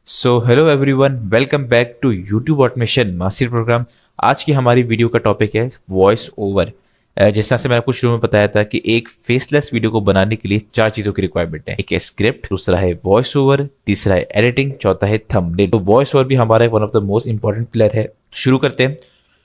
So hello everyone, welcome back to YouTube automation master program. आज की हमारी video का टॉपिक है वॉइस ओवर। जिस तरह से मैंने आपको शुरू में बताया था कि एक फेसलेस वीडियो को बनाने के लिए चार चीज़ों की रिक्वायरमेंट है। एक है स्क्रिप्ट, दूसरा है वॉइस ओवर, तीसरा है एडिटिंग, चौथा है थंबनेल। तो वॉइस ओवर भी हमारा one of the most important pillar है। शुरू करते हैं।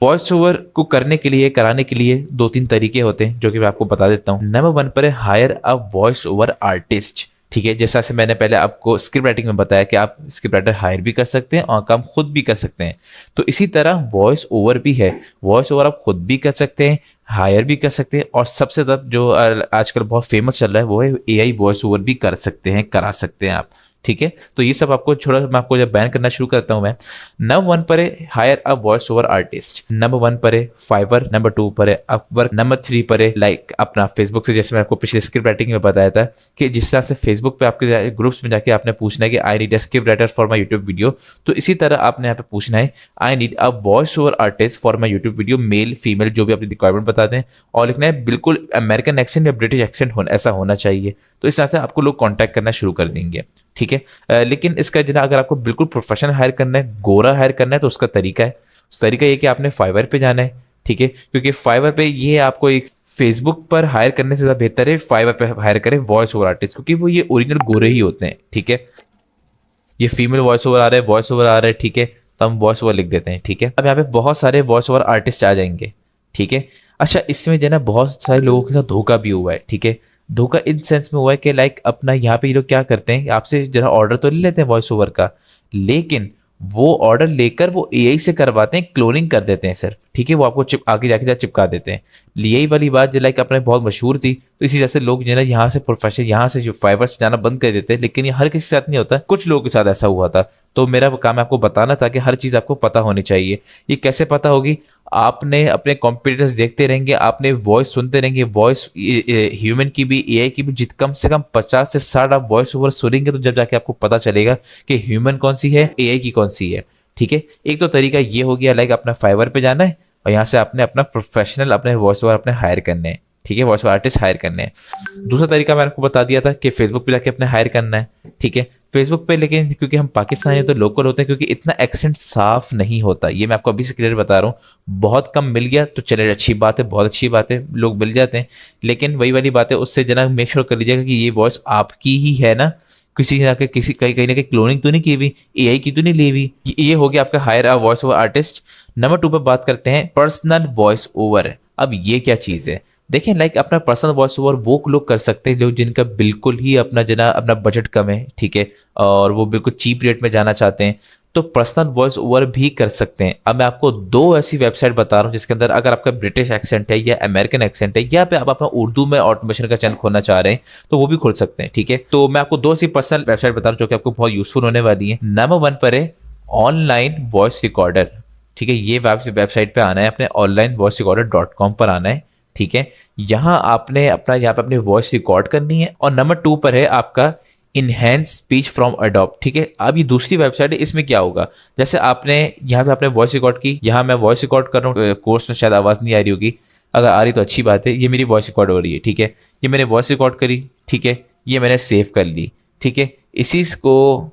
वॉइस ओवर को करने के लिए, कराने के लिए दो तीन तरीके होते हैं जो कि मैं आपको बता देता हूँ। नंबर वन पर है higher a voice over artist. ठीक है, जैसा से मैंने पहले आपको स्क्रिप्ट राइटिंग में बताया कि आप स्क्रिप्ट राइटर हायर भी कर सकते हैं और काम खुद भी कर सकते हैं। तो इसी तरह वॉइस ओवर भी है। वॉइस ओवर आप खुद भी कर सकते हैं, हायर भी कर सकते हैं, और सबसे ज़्यादा जो आजकल बहुत फेमस चल रहा है वो है एआई वॉइस ओवर भी कर सकते हैं, करा सकते हैं आप। ठीक है, तो ये सब आपको छोड़ा, मैं आपको जब बैन करना शुरू करता हूँ मैं। नंबर वन पर है higher a voice over artist, number one पर है फाइवर, नंबर टू पर है अपवर्क, नंबर थ्री पर है लाइक अपना फेसबुक से, जैसे मैं आपको पिछले स्क्रिप्ट राइटिंग में बताया था कि जिस तरह से फेसबुक पे आपके ग्रुप्स में जाके आपने पूछना है कि I need a script writer for my YouTube video, तो इसी तरह आपने यहाँ पे पूछना है I need a voice over artist for my YouTube video, male female जो भी अपनी रिक्वायरमेंट बता दें, और लिखना है बिल्कुल अमेरिकन एक्सेंट या ब्रिटिश एक्सेंट ऐसा होना चाहिए। तो इस तरह से आपको लोग कॉन्टैक्ट करना शुरू कर देंगे। ठीक है, लेकिन इसका जना अगर आपको बिल्कुल प्रोफेशनल हायर करना है, गोरा हायर करना है, तो उसका तरीका है, उस तरीका ये कि आपने फाइवर पे जाना है। ठीक है, क्योंकि फाइवर पे ये आपको एक फेसबुक पर हायर करने से ज़्यादा बेहतर है फाइवर पे हायर करें वॉइस ओवर आर्टिस्ट, क्योंकि वो ये ओरिजिनल गोरे ही होते हैं। ठीक है, ये फीमेल वॉइस ओवर आ रहा है, वॉइस ओवर आ रहा है। ठीक है, तो हम वॉइस ओवर लिख देते हैं। ठीक है, अब यहाँ पे बहुत सारे वॉइस ओवर आर्टिस्ट आ जाएंगे। ठीक है, अच्छा इसमें जो है ना बहुत सारे लोगों के साथ धोखा भी हुआ है। ठीक है, धोखा इन सेंस में हुआ है कि लाइक अपना यहाँ पे ये लोग क्या करते हैं, आपसे जरा ऑर्डर तो ले लेते हैं वॉइस ओवर का, लेकिन वो ऑर्डर लेकर वो एआई से करवाते हैं, क्लोनिंग कर देते हैं सिर्फ। ठीक है, वो आपको आगे जाके चिपका देते हैं। यही वाली बात जो लाइक अपने बहुत मशहूर थी, तो इसी जैसे लोग जो है यहाँ से प्रोफेशनल, यहाँ से जो फाइवर से जाना बंद कर देते हैं, लेकिन ये हर किसी के साथ नहीं होता, कुछ लोगों के साथ ऐसा हुआ था। तो मेरा काम है आपको बताना था कि हर चीज़ आपको पता होनी चाहिए। ये कैसे पता होगी? आपने अपने कॉम्पिटिटर्स देखते रहेंगे, आपने वॉइस सुनते रहेंगे, वॉइस ह्यूमन की भी एआई की भी कम से कम 50 से 60 आप वॉइस ओवर सुनेंगे, तो जब जाके आपको पता चलेगा कि ह्यूमन कौन सी है, एआई की कौन सी है। ठीक है, एक तो तरीका ये हो गया लाइक अपना फाइवर पे जाना है और यहाँ से आपने अपना प्रोफेशनल अपने वॉइस ओवर अपने हायर करने हैं। ठीक है, वॉइस ओवर आर्टिस्ट हायर करने हैं। दूसरा तरीका मैंने आपको बता दिया था कि फेसबुक पे जाके अपने हायर करना है। ठीक है, फेसबुक पे, लेकिन क्योंकि हम पाकिस्तानी हैं तो लोकल होते हैं, क्योंकि इतना एक्सेंट साफ नहीं होता, ये मैं आपको अभी से क्लियर बता रहा हूँ। बहुत कम मिल गया तो चले, अच्छी बात है, बहुत अच्छी बात है, लोग मिल जाते हैं, लेकिन वही वाली बात है, उससे जना मेक श्योर कर लीजिएगा कि ये वॉइस आपकी ही है ना, किसी ने आके किसी कहीं ना कहीं क्लोनिंग तो नहीं की हुई, एआई की तो नहीं ली हुई। ये हो गया आपका higher a voice over artist. Number two पर बात करते हैं पर्सनल वॉइस ओवर। अब ये क्या चीज़ है? देखें, लाइक अपना पर्सनल वॉइस ओवर वो लोग कर सकते हैं लोग जिनका बिल्कुल ही अपना बजट कम है। ठीक है, और वो बिल्कुल चीप रेट में जाना चाहते हैं, तो पर्सनल वॉइस ओवर भी कर सकते हैं। अब मैं आपको दो ऐसी वेबसाइट बता रहा हूँ जिसके अंदर अगर आपका ब्रिटिश एक्सेंट है या अमेरिकन एक्सेंट है, या पे आप अपना उर्दू में ऑटोमेशन का चैनल खोलना चाह रहे हैं, तो वो भी खोल सकते हैं। ठीक है, तो मैं आपको दो ऐसी पर्सनल वेबसाइट बता रहा हूँ जो कि आपको बहुत यूजफुल होने वाली है। नंबर वन पर है ऑनलाइन वॉइस रिकॉर्डर। ठीक है, ये वेबसाइट पे आना है, अपने ऑनलाइन वॉइस रिकॉर्डर .com पर आना है। ठीक है, यहाँ आपने यहाँ पे अपनी वॉइस रिकॉर्ड करनी है। और नंबर टू पर है आपका इनहेंस स्पीच फ्रॉम अडोब। ठीक है, अब ये दूसरी वेबसाइट है, इसमें क्या होगा, जैसे आपने यहाँ पे आपने वॉइस रिकॉर्ड की, यहाँ मैं वॉइस रिकॉर्ड कर रहा हूँ, कोर्स में शायद आवाज़ नहीं आ रही होगी, अगर आ रही तो अच्छी बात है। ये मेरी वॉइस रिकॉर्ड हो रही है। ठीक है, ये मैंने वॉइस रिकॉर्ड करी। ठीक है, ये मैंने सेव कर ली। ठीक है, इसी को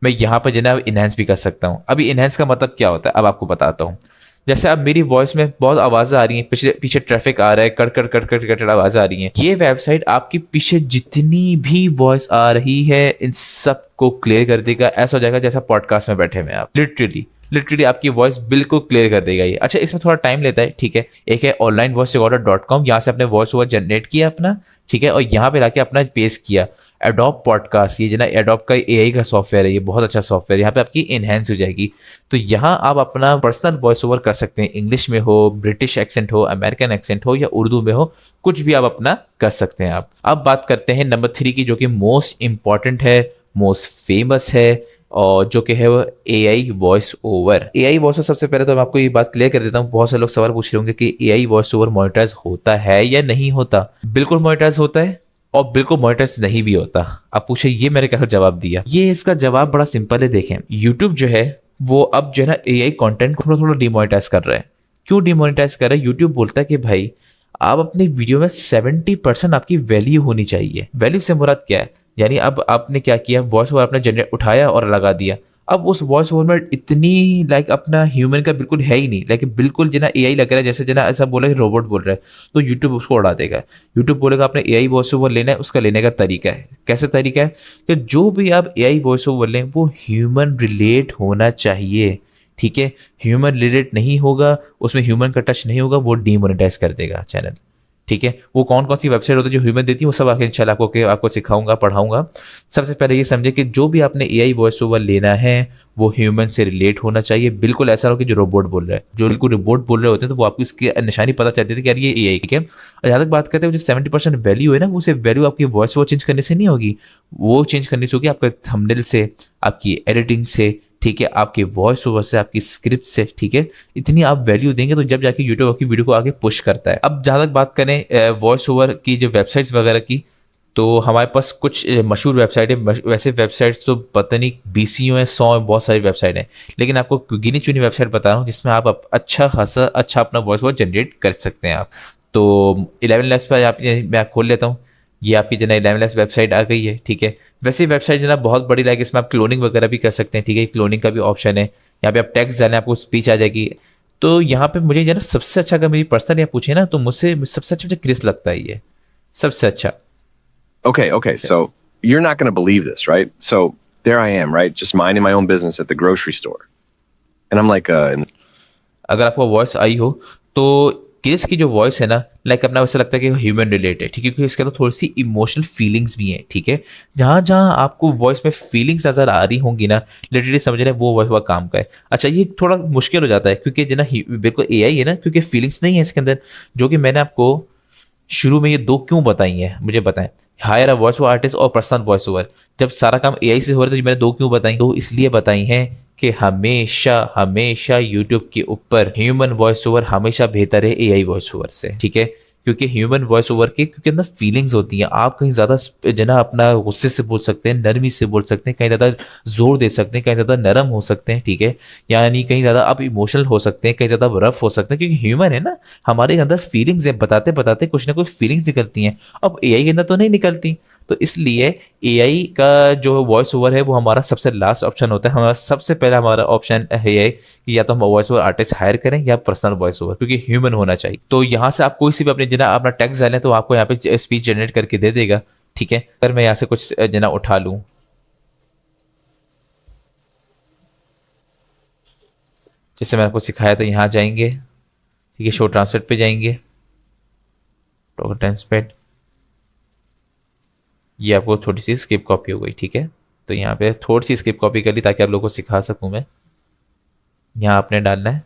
मैं यहाँ पर जो है इनहेंस भी कर सकता हूँ। अभी इनहेंस का मतलब क्या होता है, अब आपको बताता हूँ। जैसे अब मेरी वॉइस में बहुत आवाज़ आ रही है, पीछे पीछे ट्रैफिक आ रहा है, cut cut cut cut cut आवाज़ आ रही है, ये वेबसाइट आपके पीछे जितनी भी वॉइस आ रही है इन सब को क्लियर कर देगा। ऐसा हो जाएगा जैसा पॉडकास्ट में बैठे हुए आप, लिटरली आपकी वॉइस बिल्कुल क्लियर कर देगा ये। अच्छा, इसमें थोड़ा टाइम लेता है। ठीक है, एक है ऑनलाइन वॉइस रिकॉर्डर .com, यहाँ से अपने वॉइस ओवर जनरेट किया अपना। ठीक है, और यहाँ पे लाके अपना पेस्ट किया। एडोब पॉडकास्ट, ये जो ना एडोब का एआई का सॉफ्टवेयर है, ये बहुत अच्छा सॉफ्टवेयर, यहाँ पे आपकी इनहेंस हो जाएगी। तो यहाँ आप अपना पर्सनल वॉइस ओवर कर सकते हैं, इंग्लिश में हो, ब्रिटिश एक्सेंट हो, अमेरिकन एक्सेंट हो या उर्दू में हो, कुछ भी आप अपना कर सकते हैं आप। अब बात करते हैं नंबर थ्री की, जो कि मोस्ट इंपॉर्टेंट है, मोस्ट फेमस है, और जो कि है वो AI voice over. AI voice over, सबसे पहले तो मैं आपको ये बात क्लियर कर देता हूँ, बहुत सारे लोग सवाल पूछ रहे होंगे कि एआई वॉइस ओवर मोनेटाइज होता है या नहीं होता। बिल्कुल मोनेटाइज होता है और बिल्कुल मोनेटाइज नहीं भी होता। आप पूछे ये मैंने कैसा जवाब दिया, ये इसका जवाब बड़ा सिंपल है। देखें, यूट्यूब जो है वो अब जो है ना एआई कंटेंट को थोड़ा थोड़ा डिमोनेटाइज कर रहा है। क्यों डिमोनेटाइज कर रहा है? यूट्यूब बोलता है कि भाई आप अपनी वीडियो में 70% आपकी वैल्यू होनी चाहिए। वैल्यू से मुराद क्या है? यानी अब आपने क्या किया, वॉइस ओवर आपने जनरेट उठाया और लगा दिया, अब उस वॉइस ओवर में इतनी लाइक अपना ह्यूमन का बिल्कुल है ही नहीं, लाइक बिल्कुल जना एआई लग रहा है, जैसे जना ऐसा बोला कि रोबोट बोल रहा है, तो यूट्यूब उसको उड़ा देगा। यूट्यूब बोलेगा आपने एआई वॉइस ओवर लेना है, उसका लेने का तरीका है, कैसे तरीका है कि जो भी आप एआई वॉइस ओवर लें वो ह्यूमन रिलेट होना चाहिए, ठीक है। ह्यूमन रिलेट नहीं होगा, उसमें ह्यूमन का टच नहीं होगा, वो डीमोनेटाइज कर देगा चैनल, ठीक है। वो कौन कौन सी वेबसाइट होती है जो ह्यूमन देती है, वो सब आके इंशाल्लाह आपको सिखाऊंगा, पढ़ाऊंगा। सबसे पहले ये समझे कि जो भी आपने एआई वॉइस ओवर लेना है वो ह्यूमन से रिलेट होना चाहिए, बिल्कुल ऐसा हो कि जो रोबोट बोल रहा है, जो बिल्कुल रोबोट बोल रहे होते हैं तो वो आपकी उसकी निशानी पता चलती थी कि यार ये एआई, ठीक है। और जहाँ तक बात करते हैं जो 70% वैल्यू है ना, वो सिर्फ वैल्यू आपकी वॉइस ओवर चेंज करने से नहीं होगी, वो चेंज करनी चाहिए आपके थंबनेल से, आपकी एडिटिंग से, ठीक है, आपके वॉइस ओवर से, आपकी स्क्रिप्ट से, ठीक है। इतनी आप वैल्यू देंगे तो जब जाके यूट्यूब आपकी वीडियो को आगे पुश करता है। अब जहाँ तक बात करें वॉइस ओवर की जो वेबसाइट्स वगैरह की, तो हमारे पास कुछ मशहूर वेबसाइट है। वैसे वेबसाइट्स तो पता नहीं बीसियों हैं, 100 हैं, बहुत सारी वेबसाइट हैं, लेकिन आपको गिनी चुनी वेबसाइट बता रहा हूँ जिसमें आप अच्छा खासा अच्छा अपना वॉइस ओवर जनरेट कर सकते हैं आप। तो 11 लैब्स पर आप मैं खोल लेता हूँ, ये आपकी जना 11 लैब्स वेबसाइट आ गई है, ठीक है। वैसे वेबसाइट जना बहुत बड़ी, लाइक इसमें आप क्लोनिंग वगैरह भी कर सकते हैं, ठीक है, क्लोनिंग का भी ऑप्शन है। यहाँ पे आप टेक्स्ट डालें, आपको स्पीच आ जाएगी। तो यहाँ पे मुझे जना सबसे अच्छा, अगर मेरी पर्सनल यहाँ पूछे ना, तो मुझसे सबसे अच्छा मुझे क्रिस लगता है, ये सबसे अच्छा। Okay, so you're not going to believe this, right? So there I am, right? Just minding my own business at the grocery store. And I'm like, अगर आपको वॉइस आई हो तो केस की जो वॉइस है ना, लाइक अपना वैसा लगता है कि ह्यूमन रिलेटेड, ठीक है, क्योंकि इसके अंदर थोड़ी सी इमोशनल फीलिंग्स भी हैं, ठीक है। जहाँ जहाँ आपको वॉइस में फीलिंग्स नजर आ रही होंगी ना, लिटरली समझ रहे हैं वो वॉइस वह काम का है। अच्छा, ये थोड़ा मुश्किल हो जाता है क्योंकि जना बिल्कुल एआई है ना, क्योंकि फीलिंग्स नहीं है इसके अंदर, जो कि मैंने आपको शुरू में ये दो क्यों बताई हैं, मुझे बताएं। Higher a voice over artist और पर्सनल वॉइस ओवर, जब सारा काम एआई से हो रहा है तो मैंने दो क्यों बताई, दो इसलिए बताई हैं कि हमेशा हमेशा यूट्यूब के ऊपर ह्यूमन वॉइस ओवर हमेशा बेहतर है एआई वॉइस ओवर से, ठीक है। क्योंकि ह्यूमन वॉइस ओवर के क्योंकि अंदर फीलिंग्स होती हैं, आप कहीं ज़्यादा जना अपना गुस्से से बोल सकते हैं, नरमी से बोल सकते हैं, कहीं ज़्यादा जोर दे सकते हैं, कहीं ज़्यादा नरम हो सकते हैं, ठीक है, यानी कहीं ज़्यादा आप इमोशनल हो सकते हैं, कहीं ज़्यादा रफ हो सकते हैं, क्योंकि ह्यूमन है ना, हमारे अंदर फीलिंग्स है, बताते बताते कुछ ना कुछ फीलिंग्स निकलती हैं। अब एआई के अंदर तो नहीं निकलती, तो इसलिए एआई का जो वॉइस ओवर है वो हमारा सबसे लास्ट ऑप्शन होता है। हमारा सबसे पहला हमारा ऑप्शन है कि या तो हम वॉइस ओवर आर्टिस्ट हायर करें या पर्सनल वॉइस ओवर, क्योंकि ह्यूमन होना चाहिए। तो यहाँ से आप कोई सी भी अपने जना अपना टेक्स्ट डालें तो आपको यहाँ पे स्पीच जनरेट करके दे देगा, ठीक है। अगर मैं यहाँ से कुछ जना उठा लूँ, जैसे मैंने आपको सिखाया था, यहाँ जाएंगे, ठीक है, शो ट्रांसलेट पे जाएंगे, टॉक ट्रांसलेट, ये आपको थोड़ी सी स्किप कॉपी हो गई, ठीक है। तो यहाँ पे थोड़ी सी स्किप कॉपी कर ली ताकि आप लोगों को सिखा सकूँ मैं। यहाँ आपने डालना है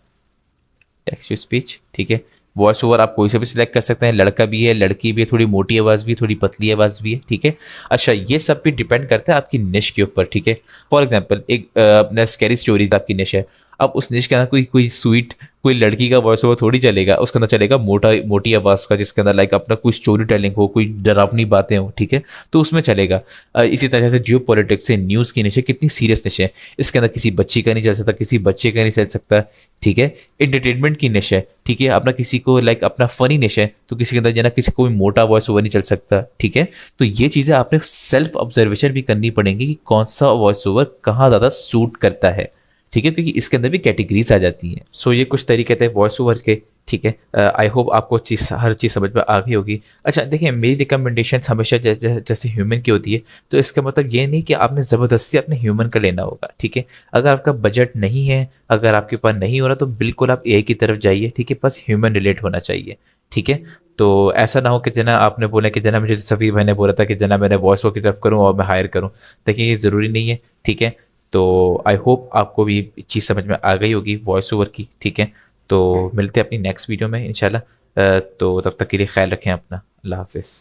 टेक्स्ट टू स्पीच, ठीक है। वॉइस ओवर आप कोई से भी सिलेक्ट कर सकते हैं, लड़का भी है, लड़की भी है, थोड़ी मोटी आवाज़ भी है, थोड़ी पतली आवाज़ भी है, ठीक है। अच्छा, ये सब भी डिपेंड करता है आपकी निश के ऊपर, ठीक है। फॉर एग्जाम्पल एक अपना स्कैरी स्टोरी आपकी निश है, अब उस निश के अंदर कोई कोई स्वीट कोई लड़की का वॉइस ओवर थोड़ी चलेगा, उसके अंदर चलेगा मोटी आवाज़ का, जिसके अंदर लाइक अपना कोई स्टोरी टेलिंग हो, कोई डरावनी बातें हो, ठीक है, तो उसमें चलेगा। इसी तरह से जियो पॉलिटिक्स से न्यूज़ की निश है, कितनी सीरियस निश है, इसके अंदर किसी बच्ची का नहीं चल सकता, किसी बच्चे का नहीं चल सकता, ठीक है। एंटरटेनमेंट की निश है, ठीक है, अपना किसी को लाइक अपना फनी निश है, तो किसी के अंदर जना किसी कोई मोटा वॉइस ओवर नहीं चल सकता, ठीक है। तो ये चीज़ें आपने सेल्फ ऑब्जर्वेशन भी करनी पड़ेंगी कि कौन सा वॉइस ओवर कहाँ ज़्यादा सूट करता है, ठीक है, क्योंकि इसके अंदर भी कैटेगरीज आ जाती हैं। सो ये कुछ तरीके थे वॉइस ओवर के, ठीक है। आई होप आपको हर चीज़ समझ में आ गई होगी। अच्छा देखिए, मेरी रिकमेंडेशन हमेशा जैसे ह्यूमन की होती है, तो इसका मतलब ये नहीं कि आपने ज़बरदस्ती अपने ह्यूमन का लेना होगा, ठीक है। अगर आपका बजट नहीं है, अगर आपके पास नहीं हो रहा, तो बिल्कुल आप एआई की तरफ जाइए, ठीक है, बस ह्यूमन रिलेट होना चाहिए, ठीक है। तो ऐसा ना हो कि जना आपने बोला कि जना मुझे सभी मैंने बोला था कि जना मैंने वॉइस ओवर की तरफ करूँ और मैं हायर करूँ, देखिए ये ज़रूरी नहीं है, ठीक है। तो आई होप आपको भी चीज़ समझ में आ गई होगी वॉइस ओवर की, ठीक है। तो मिलते हैं अपनी नेक्स्ट वीडियो में इंशाल्लाह। तो तब तक के लिए ख्याल रखें अपना, अल्लाह हाफिज़।